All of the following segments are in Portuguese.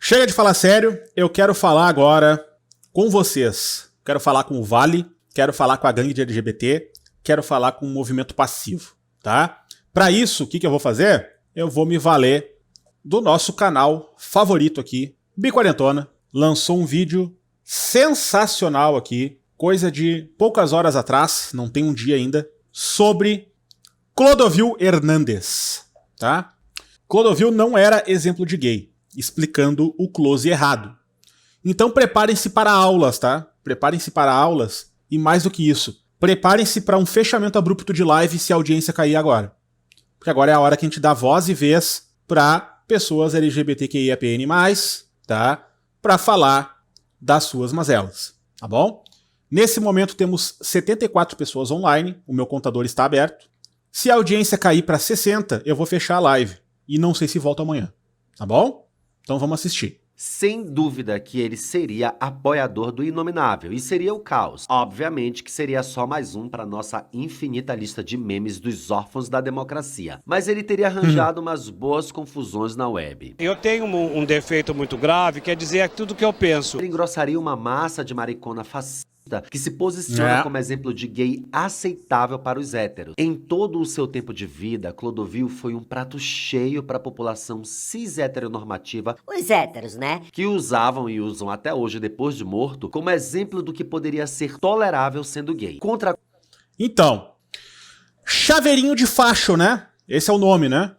Chega de falar sério, eu quero falar agora com vocês. Quero falar com o Vale, quero falar com a gangue de LGBT, quero falar com o movimento passivo, tá? Para isso, o que eu vou fazer? Eu vou me valer do nosso canal favorito aqui, Biquarentona. Lançou um vídeo sensacional aqui, coisa de poucas horas atrás, não tem um dia ainda, sobre Clodovil Hernandes, tá? Clodovil não era exemplo de gay, explicando o close errado. Então preparem-se para aulas, tá? Preparem-se para aulas e mais do que isso, preparem-se para um fechamento abrupto de live se a audiência cair agora. Porque agora é a hora que a gente dá voz e vez para pessoas LGBTQIAPN+, tá? Para falar das suas mazelas, tá bom? Nesse momento temos 74 pessoas online, o meu contador está aberto. Se a audiência cair para 60, eu vou fechar a live. E não sei se volta amanhã, tá bom? Então vamos assistir. Sem dúvida que ele seria apoiador do Inominável e seria o caos. Obviamente que seria só mais um para nossa infinita lista de memes dos órfãos da democracia. Mas ele teria arranjado umas boas confusões na web. Eu tenho um defeito muito grave, quer dizer tudo que eu penso. Ele engrossaria uma massa de maricona fascista que se posiciona como exemplo de gay aceitável para os héteros. Em todo o seu tempo de vida, Clodovil foi um prato cheio para a população cis-heteronormativa, os héteros, né? Que usavam e usam até hoje, depois de morto, como exemplo do que poderia ser tolerável sendo gay. Então, chaveirinho de facho, né? Esse é o nome, né?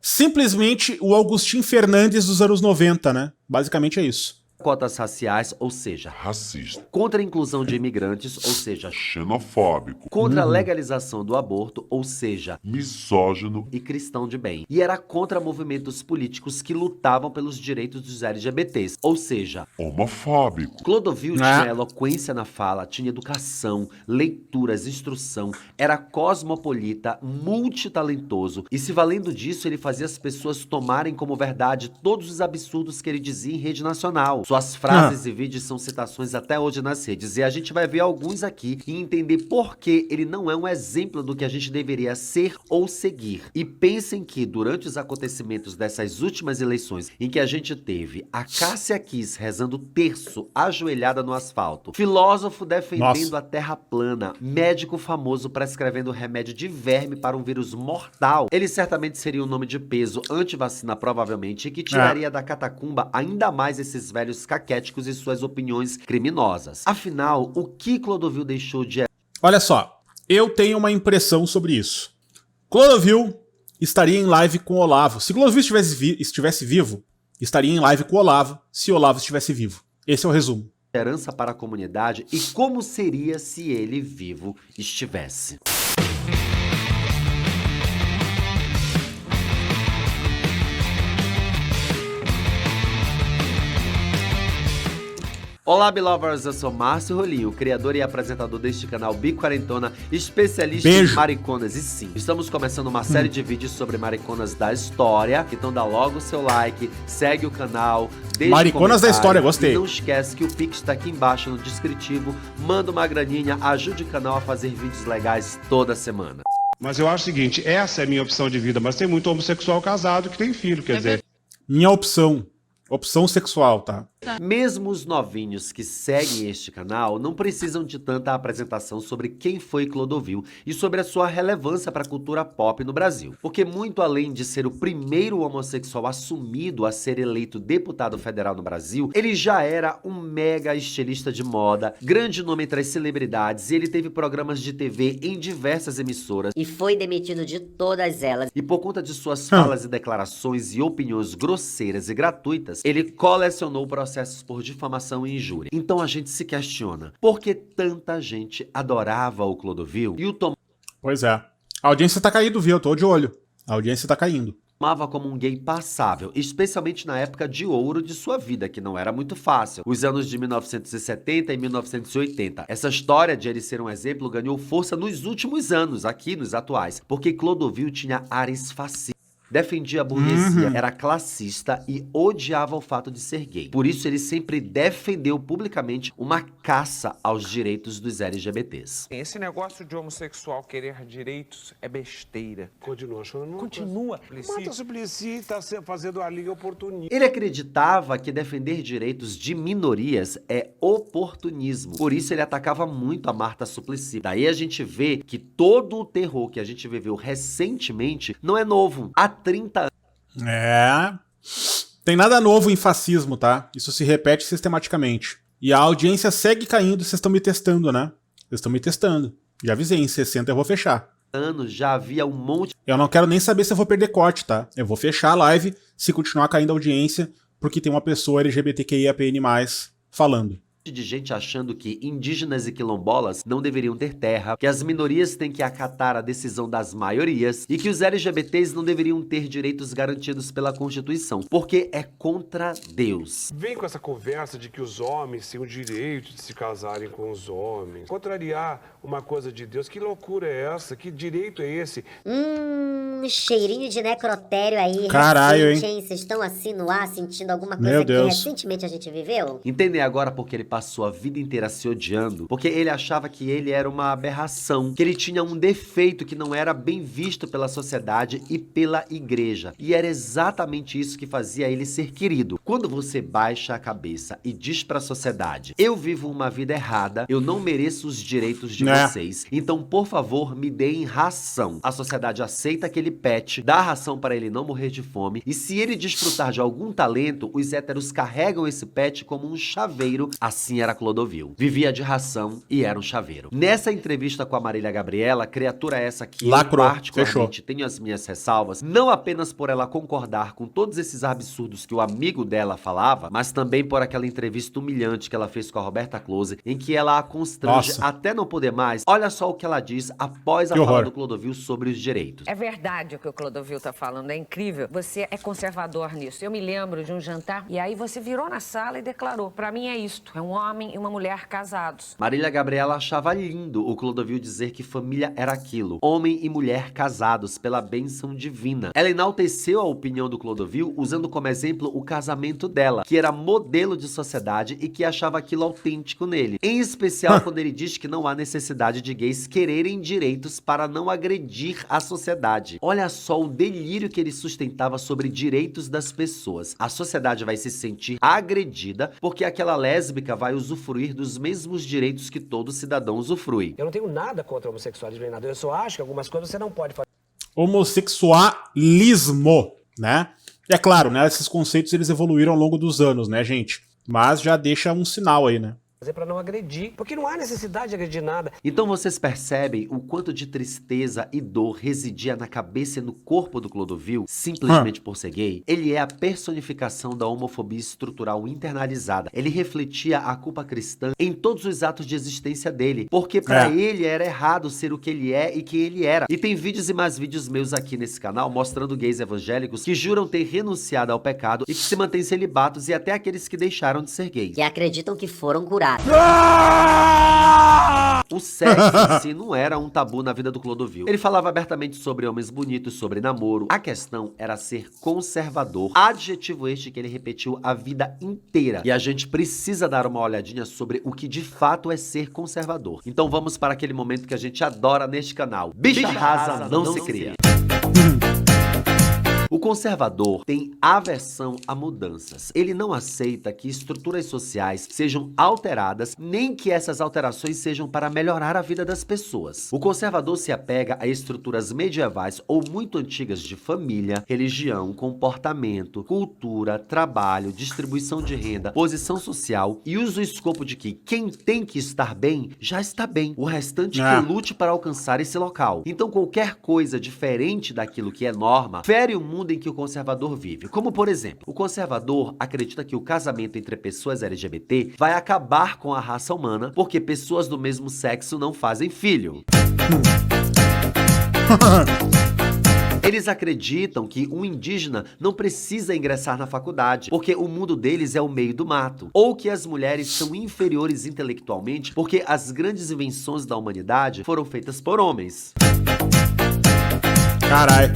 Simplesmente o Agustin Fernandes dos anos 90, né? Basicamente é isso. Cotas raciais, ou seja, racista, contra a inclusão de imigrantes, ou seja, xenofóbico, contra a legalização do aborto, ou seja, misógino e cristão de bem. E era contra movimentos políticos que lutavam pelos direitos dos LGBTs, ou seja, homofóbico. Clodovil tinha eloquência na fala, tinha educação, leituras, instrução, era cosmopolita, multitalentoso e se valendo disso ele fazia as pessoas tomarem como verdade todos os absurdos que ele dizia em rede nacional. Suas frases e vídeos são citações até hoje nas redes e a gente vai ver alguns aqui e entender por que ele não é um exemplo do que a gente deveria ser ou seguir. E pensem que durante os acontecimentos dessas últimas eleições em que a gente teve a Cássia Kiss rezando terço ajoelhada no asfalto, filósofo defendendo a terra plana, médico famoso prescrevendo remédio de verme para um vírus mortal, ele certamente seria um nome de peso anti-vacina provavelmente e que tiraria da catacumba ainda mais esses velhos caquéticos e suas opiniões criminosas. Afinal, o que Clodovil deixou de... Olha só, eu tenho uma impressão sobre isso. Clodovil estaria em live com o Olavo. Se Clodovil estivesse vivo, estaria em live com o Olavo se o Olavo estivesse vivo. Esse é o resumo. Esperança para a comunidade e como seria se ele vivo estivesse. Olá, Belovers, eu sou Márcio Rolinho, criador e apresentador deste canal Biquarentona, especialista em mariconas. E sim, estamos começando uma série de vídeos sobre mariconas da história, então dá logo o seu like, segue o canal, deixa mariconas da história, gostei. E não esquece que o Pix tá aqui embaixo no descritivo, manda uma graninha, ajude o canal a fazer vídeos legais toda semana. Mas eu acho o seguinte, essa é a minha opção de vida, mas tem muito homossexual casado que tem filho, quer dizer... Minha opção sexual, tá? Mesmo os novinhos que seguem este canal não precisam de tanta apresentação sobre quem foi Clodovil e sobre a sua relevância para a cultura pop no Brasil. Porque muito além de ser o primeiro homossexual assumido a ser eleito deputado federal no Brasil, ele já era um mega estilista de moda, grande nome entre as celebridades e ele teve programas de TV em diversas emissoras. E foi demitido de todas elas. E por conta de suas falas e declarações e opiniões grosseiras e gratuitas, ele colecionou processos por difamação e injúria. Então a gente se questiona, por que tanta gente adorava o Clodovil e o Pois é. A audiência tá caindo, viu? Eu tô de olho. A audiência tá caindo. tomava como um gay passável, especialmente na época de ouro de sua vida, que não era muito fácil, os anos de 1970 e 1980. Essa história de ele ser um exemplo ganhou força nos últimos anos, aqui nos atuais, porque Clodovil tinha ares fascistas. defendia a burguesia, era classista e odiava o fato de ser gay. Por isso, ele sempre defendeu publicamente uma caça aos direitos dos LGBTs. Esse negócio de homossexual querer direitos é besteira. Continua achando. Continua. Marta Suplicy está fazendo a liga oportunista. Ele acreditava que defender direitos de minorias é oportunismo. Por isso, ele atacava muito a Marta Suplicy. Daí a gente vê que todo o terror que a gente viveu recentemente não é novo. Há 30 anos. Tem nada novo em fascismo, tá? Isso se repete sistematicamente. E a audiência segue caindo, vocês estão me testando, né? Vocês estão me testando. Já avisei, em 60 eu vou fechar. Já havia um monte Eu não quero nem saber se eu vou perder corte, tá? Eu vou fechar a live se continuar caindo a audiência, porque tem uma pessoa LGBTQIAPN+, falando. de gente achando que indígenas e quilombolas não deveriam ter terra, que as minorias têm que acatar a decisão das maiorias e que os LGBTs não deveriam ter direitos garantidos pela Constituição, porque é contra Deus. Vem com essa conversa de que os homens têm o direito de se casarem com os homens. Contrariar uma coisa de Deus, que loucura é essa? Que direito é esse? Cheirinho de necrotério aí. Caralho, recente, hein? Vocês estão assim no ar, sentindo alguma coisa Meu que Deus. recentemente a gente viveu? Entender agora porque ele passou a vida inteira se odiando, porque ele achava que ele era uma aberração, que ele tinha um defeito que não era bem visto pela sociedade e pela igreja. E era exatamente isso que fazia ele ser querido. Quando você baixa a cabeça e diz pra sociedade: eu vivo uma vida errada, eu não mereço os direitos de vocês, então por favor me deem ração. A sociedade aceita aquele pet, dá ração para ele não morrer de fome, e se ele desfrutar de algum talento, os héteros carregam esse pet como um chaveiro. Assim era Clodovil. Vivia de ração e era um chaveiro. Nessa entrevista com a Marília Gabriela, criatura essa que Lacrou. eu particularmente tenho as minhas ressalvas, não apenas por ela concordar com todos esses absurdos que o amigo dela falava, mas também por aquela entrevista humilhante que ela fez com a Roberta Close, em que ela a constrange até não poder mais. Olha só o que ela diz após a fala do Clodovil sobre os direitos. É verdade o que o Clodovil tá falando, é incrível. Você é conservador nisso. Eu me lembro de um jantar e aí você virou na sala e declarou: pra mim é isto, é um homem e uma mulher casados. Marília Gabriela achava lindo o Clodovil dizer que família era aquilo, homem e mulher casados pela bênção divina. Ela enalteceu a opinião do Clodovil usando como exemplo o casamento dela, que era modelo de sociedade e que achava aquilo autêntico nele. Em especial quando ele diz que não há necessidade de gays quererem direitos para não agredir a sociedade. Olha só o delírio que ele sustentava sobre direitos das pessoas. A sociedade vai se sentir agredida porque aquela lésbica vai usufruir dos mesmos direitos que todo cidadão usufrui. Eu não tenho nada contra o homossexualismo nem nada. Eu só acho que algumas coisas você não pode fazer. Homossexualismo, né? E é claro, né? Esses conceitos eles evoluíram ao longo dos anos, né, gente? Mas já deixa um sinal aí, né? Para não agredir, porque não há necessidade de agredir nada. Então vocês percebem o quanto de tristeza e dor residia na cabeça e no corpo do Clodovil, simplesmente por ser gay? Ele é a personificação da homofobia estrutural internalizada. Ele refletia a culpa cristã em todos os atos de existência dele, porque pra ele era errado ser o que ele é e que ele era. E tem vídeos e mais vídeos meus aqui nesse canal mostrando gays evangélicos que juram ter renunciado ao pecado e que se mantêm celibatos, e até aqueles que deixaram de ser gays. Que acreditam que foram curados. O sexo em si não era um tabu na vida do Clodovil. Ele falava abertamente sobre homens bonitos, sobre namoro. A questão era ser conservador, adjetivo este que ele repetiu a vida inteira. E a gente precisa dar uma olhadinha sobre o que de fato é ser conservador. Então vamos para aquele momento que a gente adora neste canal. Bicha rasa não se cria. O conservador tem aversão a mudanças. Ele não aceita que estruturas sociais sejam alteradas, nem que essas alterações sejam para melhorar a vida das pessoas. O conservador se apega a estruturas medievais ou muito antigas de família, religião, comportamento, cultura, trabalho, distribuição de renda, posição social, e usa o escopo de que quem tem que estar bem, já está bem. O restante que lute para alcançar esse local. Então qualquer coisa diferente daquilo que é norma, fere o mundo em que o conservador vive. Como, por exemplo, o conservador acredita que o casamento entre pessoas LGBT vai acabar com a raça humana porque pessoas do mesmo sexo não fazem filho. Eles acreditam que um indígena não precisa ingressar na faculdade, porque o mundo deles é o meio do mato. Ou que as mulheres são inferiores intelectualmente porque as grandes invenções da humanidade foram feitas por homens. Caralho.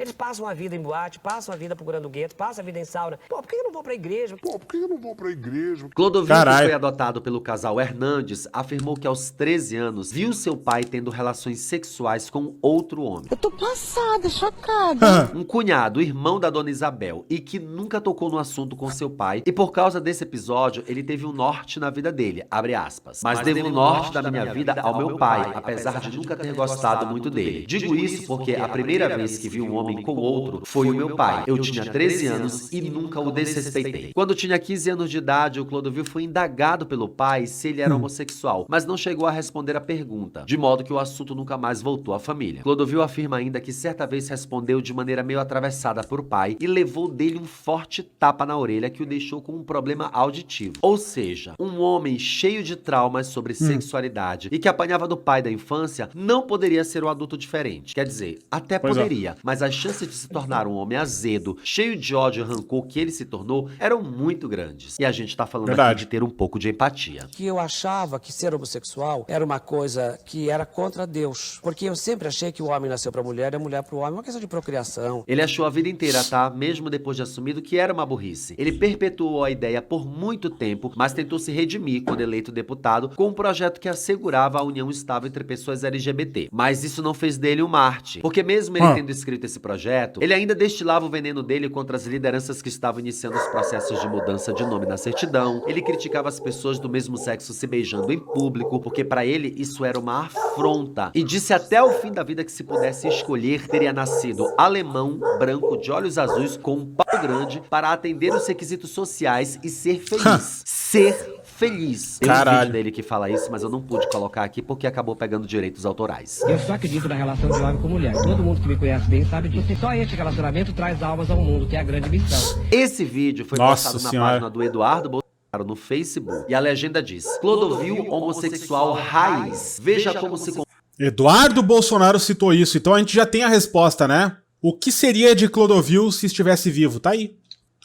Eles passam a vida em boate, passam a vida procurando gueto, passam a vida em sauna. Pô, por que eu não vou pra igreja? Pô, por que eu não vou pra igreja? Clodovil, Caralho. que foi adotado pelo casal Hernandes, afirmou que aos 13 anos viu seu pai tendo relações sexuais com outro homem. Eu tô passada, chocada. Um cunhado, irmão da dona Isabel, e que nunca tocou no assunto com seu pai. E por causa desse episódio, ele teve um norte na vida dele, abre aspas. Mas devo o norte da minha vida ao meu pai, apesar de nunca ter gostado muito dele. Digo isso porque a primeira vez que vi um homem com outro foi o meu pai. Eu tinha 13 anos e nunca o desrespeitei. Quando tinha 15 anos de idade, o Clodovil foi indagado pelo pai se ele era homossexual, mas não chegou a responder a pergunta, de modo que o assunto nunca mais voltou à família. Clodovil afirma ainda que certa vez respondeu de maneira meio atravessada por pai e levou dele um forte tapa na orelha que o deixou com um problema auditivo. Ou seja, um homem cheio de traumas sobre sexualidade e que apanhava do pai da infância não poderia ser um adulto diferente. Quer dizer, até Pois é. poderia, mas as chances de se tornar um homem azedo, cheio de ódio e rancor que ele se tornou, eram muito grandes. E a gente tá falando Verdade. aqui de ter um pouco de empatia. Que eu achava que ser homossexual era uma coisa que era contra Deus. Porque eu sempre achei que o homem nasceu pra mulher e a mulher pro homem. Uma questão de procriação. Ele achou a vida inteira, tá? Mesmo depois de assumido que era uma burrice. Ele perpetuou a ideia por muito tempo, mas tentou se redimir quando eleito deputado com um projeto que assegurava a união estável entre pessoas LGBT. Mas isso não fez dele um Marte. Porque mesmo ele tendo escrito esse projeto, ele ainda destilava o veneno dele contra as lideranças que estavam iniciando os processos de mudança de nome na certidão. Ele criticava as pessoas do mesmo sexo se beijando em público, porque pra ele isso era uma afronta. E disse até o fim da vida que se pudesse escolher, teria nascido alemão, branco, de olhos azuis, com um pau grande, para atender os requisitos sociais e ser feliz. Ser feliz. Tem um Caralho. vídeo dele que fala isso, mas eu não pude colocar aqui porque acabou pegando direitos autorais. Eu só acredito na relação de homem com mulher. Todo mundo que me conhece bem sabe disso. E só este relacionamento traz almas ao mundo, que é a grande missão. Esse vídeo foi Nossa postado na Senhora. página do Eduardo Bolsonaro no Facebook. E a legenda diz: Clodovil homossexual raiz. Veja como se Eduardo Bolsonaro citou isso, então a gente já tem a resposta, né? O que seria de Clodovil se estivesse vivo? Tá aí.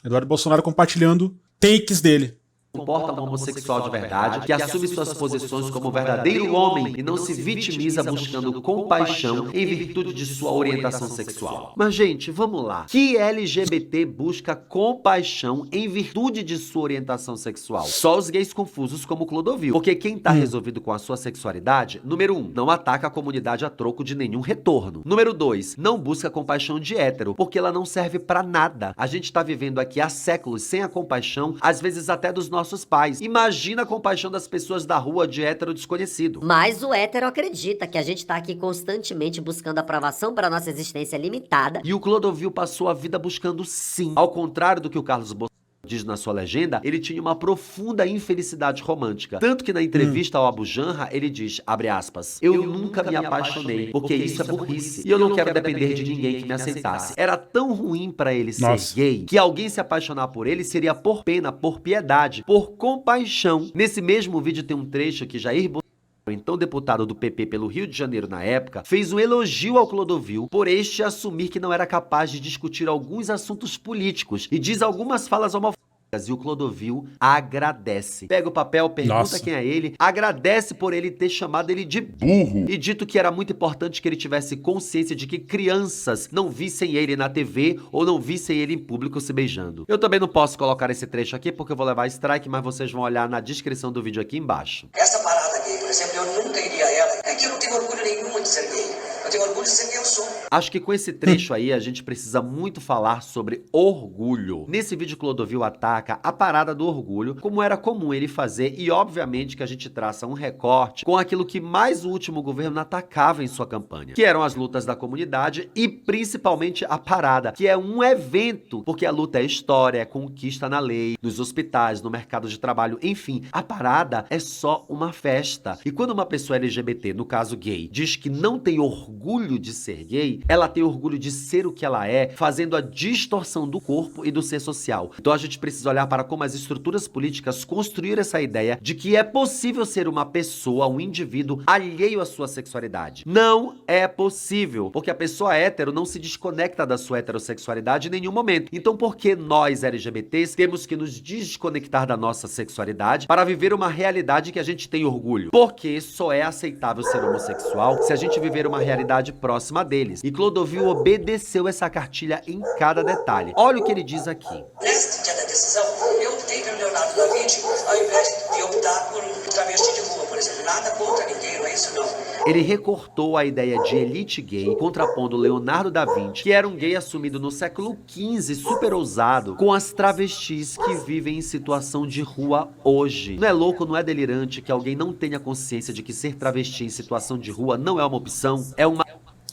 Eduardo Bolsonaro compartilhando takes dele. comporta um homossexual de verdade, que assume suas posições como verdadeiro homem e não se vitimiza buscando compaixão em virtude de sua orientação sexual. Mas, gente, vamos lá. Que LGBT busca compaixão em virtude de sua orientação sexual? Só os gays confusos como Clodovil. Porque quem tá resolvido com a sua sexualidade, número 1, não ataca a comunidade a troco de nenhum retorno. Número 2, não busca compaixão de hétero, porque ela não serve pra nada. A gente tá vivendo aqui há séculos sem a compaixão, às vezes até dos nossos pais. Imagina a compaixão das pessoas da rua de hétero desconhecido. Mas o hétero acredita que a gente tá aqui constantemente buscando aprovação para nossa existência limitada. E o Clodovil passou a vida buscando sim. Ao contrário do que o Carlos Bolsonaro diz na sua legenda, ele tinha uma profunda infelicidade romântica. Tanto que na entrevista ao Abu Janra, ele diz, abre aspas, eu nunca me apaixonei, porque isso é burrice. E eu não quero depender de ninguém que me aceitasse. Era tão ruim pra ele ser gay, que alguém se apaixonar por ele seria por pena, por piedade, por compaixão. Nesse mesmo vídeo tem um trecho que Jair Bolsonaro, então deputado do PP pelo Rio de Janeiro na época, fez um elogio ao Clodovil por este assumir que não era capaz de discutir alguns assuntos políticos e diz algumas falas homofóbicas. E o Clodovil agradece. Pega o papel, pergunta quem é ele, agradece por ele ter chamado ele de burro e dito que era muito importante que ele tivesse consciência de que crianças não vissem ele na TV ou não vissem ele em público se beijando. Eu também não posso colocar esse trecho aqui porque eu vou levar strike, mas vocês vão olhar na descrição do vídeo aqui embaixo. Essa parada gay, por exemplo, eu nunca iria a ela. É que eu não tenho orgulho nenhum de ser gay. Eu tenho orgulho de ser quem eu sou. Acho que com esse trecho aí a gente precisa muito falar sobre orgulho. Nesse vídeo Clodovil ataca a parada do orgulho, como era comum ele fazer, e obviamente que a gente traça um recorte com aquilo que mais o último governo atacava em sua campanha, que eram as lutas da comunidade e principalmente a parada, que é um evento, porque a luta é história, é conquista na lei, nos hospitais, no mercado de trabalho, enfim, a parada é só uma festa. E quando uma pessoa LGBT, no caso gay, diz que não tem orgulho de ser gay, ela tem orgulho de ser o que ela é, fazendo a distorção do corpo e do ser social. Então a gente precisa olhar para como as estruturas políticas construíram essa ideia de que é possível ser uma pessoa, um indivíduo alheio à sua sexualidade. Não é possível, porque a pessoa hétero não se desconecta da sua heterossexualidade em nenhum momento. Então por que nós LGBTs temos que nos desconectar da nossa sexualidade para viver uma realidade que a gente tem orgulho? Porque só é aceitável ser homossexual se a gente viver uma realidade sociedade próxima deles. E Clodovil obedeceu essa cartilha em cada detalhe. Olha o que ele diz aqui. Nesse dia da decisão, eu optei pelo Leonardo da Vinci, ao invés de optar por um travesti de rua, por exemplo. Nada contra ninguém, não é isso não. Ele recortou a ideia de elite gay, contrapondo Leonardo da Vinci, que era um gay assumido no século XV, super ousado, com as travestis que vivem em situação de rua hoje. Não é louco, não é delirante que alguém não tenha consciência de que ser travesti em situação de rua não é uma opção, é uma...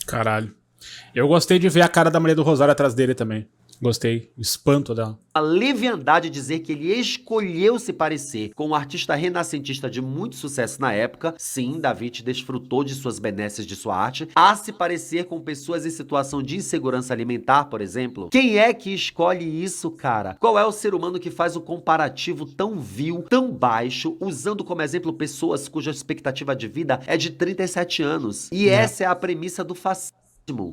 Caralho. Eu gostei de ver a cara da Maria do Rosário atrás dele também. Gostei. Espanto dela. A leviandade dizer que ele escolheu se parecer com um artista renascentista de muito sucesso na época. Sim, Da Vinci desfrutou de suas benesses de sua arte. A se parecer com pessoas em situação de insegurança alimentar, por exemplo. Quem é que escolhe isso, cara? Qual é o ser humano que faz o comparativo tão vil, tão baixo, usando como exemplo pessoas cuja expectativa de vida é de 37 anos? E essa é a premissa do fascismo.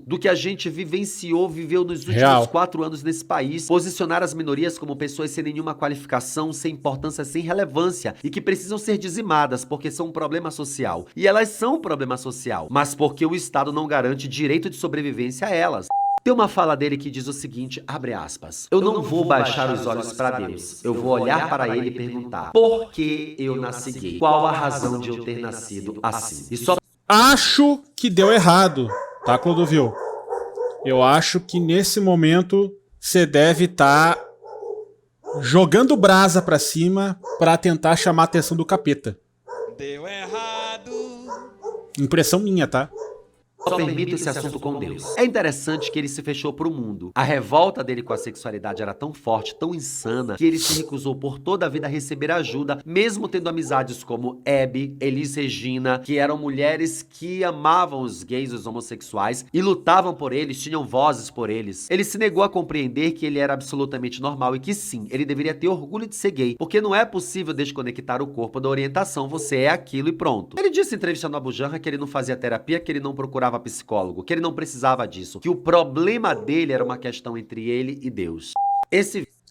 Do que a gente viveu nos últimos 4 anos nesse país, posicionar as minorias como pessoas sem nenhuma qualificação, sem importância, sem relevância e que precisam ser dizimadas porque são um problema social. E elas são um problema social, mas porque o Estado não garante direito de sobrevivência a elas. Tem uma fala dele que diz o seguinte, abre aspas, eu não vou baixar os olhos para Deus, eu vou olhar para ele e perguntar, por que eu nasci gay? Qual a razão de eu ter nascido assim? E só... Acho que deu errado. Tá, Clodovil? Eu acho que nesse momento você deve estar jogando brasa pra cima pra tentar chamar a atenção do capeta. Deu errado. Impressão minha, tá? Só permito esse assunto com Deus. É interessante que ele se fechou pro mundo. A revolta dele com a sexualidade era tão forte, tão insana, que ele se recusou por toda a vida a receber ajuda, mesmo tendo amizades como Hebe, Elis Regina, que eram mulheres que amavam os gays, os homossexuais, e lutavam por eles, tinham vozes por eles. Ele se negou a compreender que ele era absolutamente normal e que sim, ele deveria ter orgulho de ser gay, porque não é possível desconectar o corpo da orientação, você é aquilo e pronto. Ele disse em entrevista no Abu Janra que ele não fazia terapia, que ele não procurava psicólogo, que ele não precisava disso, que o problema dele era uma questão entre ele e Deus.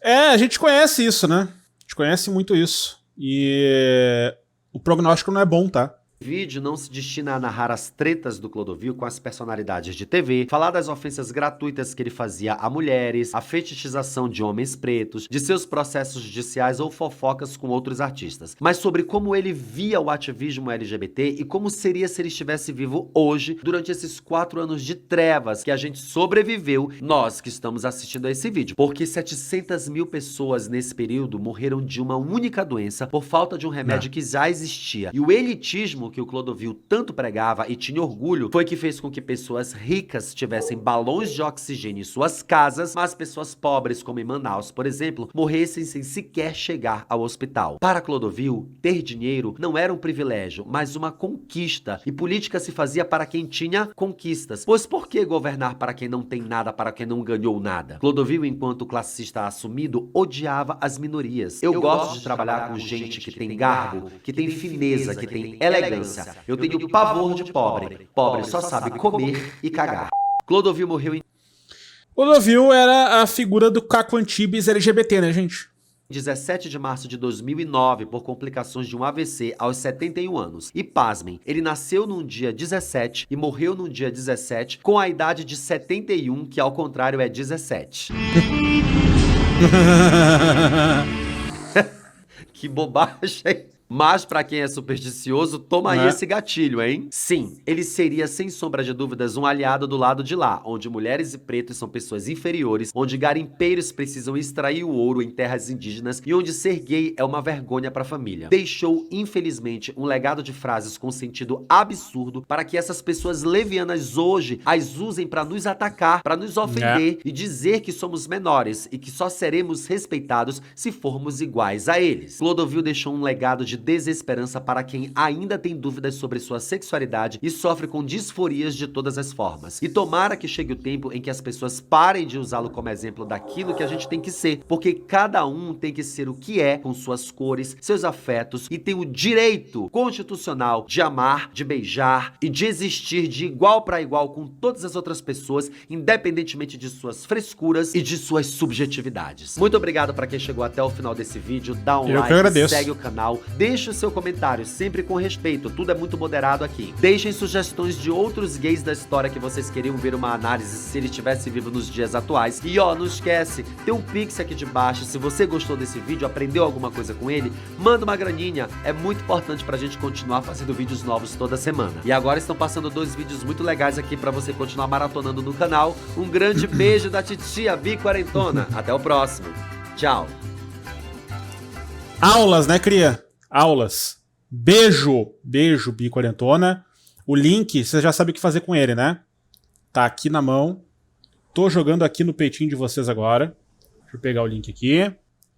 A gente conhece isso, né? A gente conhece muito isso. E o prognóstico não é bom, tá? O vídeo não se destina a narrar as tretas do Clodovil com as personalidades de TV, falar das ofensas gratuitas que ele fazia a mulheres, a fetichização de homens pretos, de seus processos judiciais ou fofocas com outros artistas, mas sobre como ele via o ativismo LGBT e como seria se ele estivesse vivo hoje, durante esses 4 anos de trevas que a gente sobreviveu, nós que estamos assistindo a esse vídeo, porque 700 mil pessoas nesse período morreram de uma única doença por falta de um remédio que já existia. E o elitismo que o Clodovil tanto pregava e tinha orgulho foi que fez com que pessoas ricas tivessem balões de oxigênio em suas casas, mas pessoas pobres, como em Manaus, por exemplo, morressem sem sequer chegar ao hospital. Para Clodovil, ter dinheiro não era um privilégio, mas uma conquista, e política se fazia para quem tinha conquistas. Pois por que governar para quem não tem nada, para quem não ganhou nada? Clodovil, enquanto classista assumido, odiava as minorias. Eu gosto de trabalhar com gente que tem garbo, que tem fineza, que tem elegância. Eu tenho pavor de pobre. Pobre só sabe comer e cagar. Clodovil morreu em... Clodovil era a figura do Caco Antibes LGBT, né, gente? 17 de março de 2009 por complicações de um AVC aos 71 anos. E pasmem, ele nasceu num dia 17 e morreu num dia 17 com a idade de 71, que ao contrário é 17. Que bobagem. Mas pra quem é supersticioso, toma aí esse gatilho, hein? Sim, ele seria sem sombra de dúvidas um aliado do lado de lá, onde mulheres e pretos são pessoas inferiores, onde garimpeiros precisam extrair o ouro em terras indígenas e onde ser gay é uma vergonha pra família. Deixou, infelizmente, um legado de frases com sentido absurdo para que essas pessoas levianas hoje as usem pra nos atacar, pra nos ofender e dizer que somos menores e que só seremos respeitados se formos iguais a eles. Clodovil deixou um legado de desesperança para quem ainda tem dúvidas sobre sua sexualidade e sofre com disforias de todas as formas. E tomara que chegue o tempo em que as pessoas parem de usá-lo como exemplo daquilo que a gente tem que ser, porque cada um tem que ser o que é, com suas cores, seus afetos, e tem o direito constitucional de amar, de beijar e de existir de igual para igual com todas as outras pessoas, independentemente de suas frescuras e de suas subjetividades. Muito obrigado para quem chegou até o final desse vídeo, dá um like, segue o canal, Deixe o seu comentário, sempre com respeito, tudo é muito moderado aqui. Deixem sugestões de outros gays da história que vocês queriam ver uma análise se ele estivesse vivo nos dias atuais. E ó, não esquece, tem um Pix aqui de baixo. Se você gostou desse vídeo, aprendeu alguma coisa com ele, manda uma graninha. É muito importante pra gente continuar fazendo vídeos novos toda semana. E agora estão passando 2 vídeos muito legais aqui pra você continuar maratonando no canal. Um grande beijo da titia Bi40. Até o próximo. Tchau. Aulas, né, cria? Aulas. Beijo, Bi40. O link, você já sabe o que fazer com ele, né? Tá aqui na mão. Tô jogando aqui no peitinho de vocês agora. Deixa eu pegar o link aqui.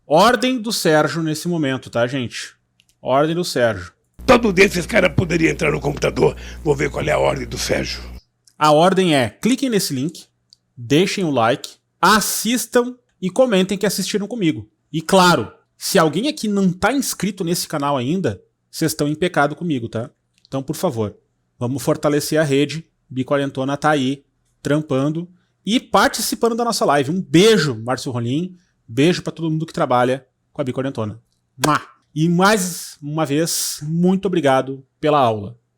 Ordem do Sérgio nesse momento, tá, gente? Ordem do Sérgio. Todo desses caras poderia entrar no computador. Vou ver qual é a ordem do Sérgio. A ordem é, cliquem nesse link, deixem o like, assistam e comentem que assistiram comigo. E claro, se alguém aqui não tá inscrito nesse canal ainda, vocês estão em pecado comigo, tá? Então, por favor, vamos fortalecer a rede. Bi40 tá aí, trampando e participando da nossa live. Um beijo, Márcio Rolim. Beijo pra todo mundo que trabalha com a Bi40. E mais uma vez, muito obrigado pela aula.